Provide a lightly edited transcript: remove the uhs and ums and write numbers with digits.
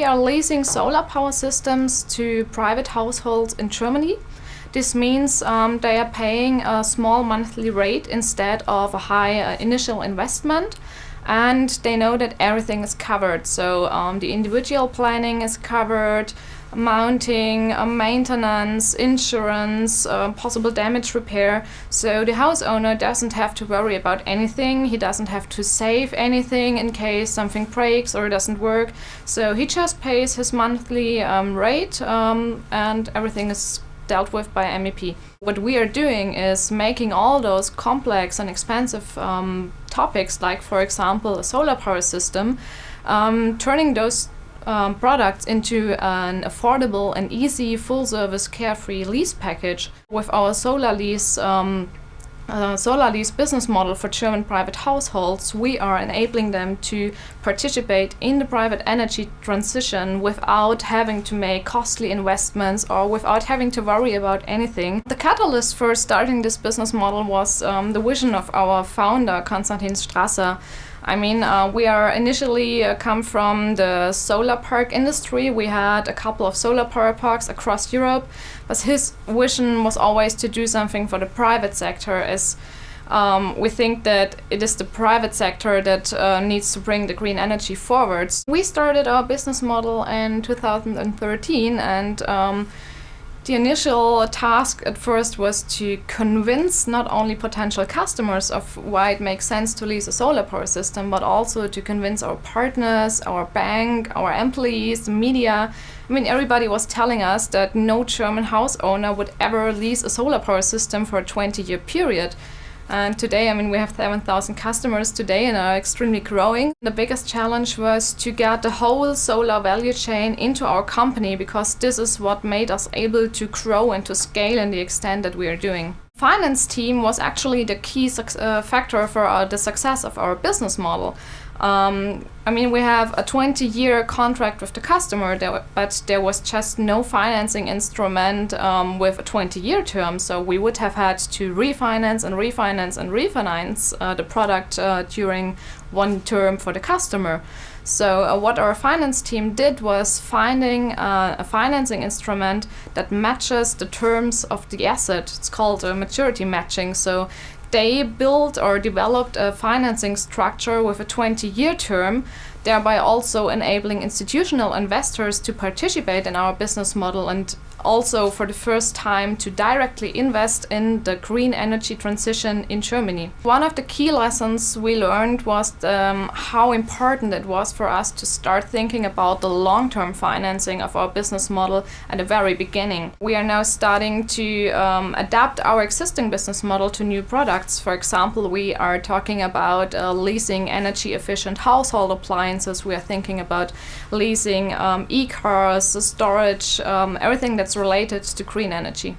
We are leasing solar power systems to private households in Germany. This means they are paying a small monthly rate instead of a high initial investment, and they know that everything is covered. So the individual planning is covered, mounting, maintenance, insurance, possible damage repair. So the house owner doesn't have to worry about anything. He doesn't have to save anything in case something breaks or doesn't work. So he just pays his monthly rate and everything is dealt with by MEP. What we are doing is making all those complex and expensive topics, like for example a solar power system, turning those products into an affordable and easy full-service carefree lease package. With our solar lease business model for German private households, we are enabling them to participate in the private energy transition without having to make costly investments or without having to worry about anything. The catalyst for starting this business model was the vision of our founder, Konstantin Strasser. I mean, we are initially come from the solar park industry. We had a couple of solar power parks across Europe, but his vision was always to do something for the private sector, as we think that it is the private sector that needs to bring the green energy forward. We started our business model in 2013, and the initial task at first was to convince not only potential customers of why it makes sense to lease a solar power system, but also to convince our partners, our bank, our employees, the media. I mean, everybody was telling us that no German house owner would ever lease a solar power system for a 20-year period. And today, I mean, we have 7,000 customers today and are extremely growing. The biggest challenge was to get the whole solar value chain into our company, because this is what made us able to grow and to scale in the extent that we are doing. Finance team was actually the key factor for the success of our business model. I mean, we have a 20-year contract with the customer, but there was just no financing instrument with a 20-year term. So we would have had to refinance the product during one term for the customer. So what our finance team did was finding a financing instrument that matches the terms of the asset. It's called maturity matching. So they built or developed a financing structure with a 20-year term, thereby also enabling institutional investors to participate in our business model and also for the first time to directly invest in the green energy transition in Germany. One of the key lessons we learned was how important it was for us to start thinking about the long-term financing of our business model at the very beginning. We are now starting to adapt our existing business model to new products. For example, we are talking about leasing energy-efficient household appliances. We are thinking about leasing e-cars, storage, everything that's related to green energy.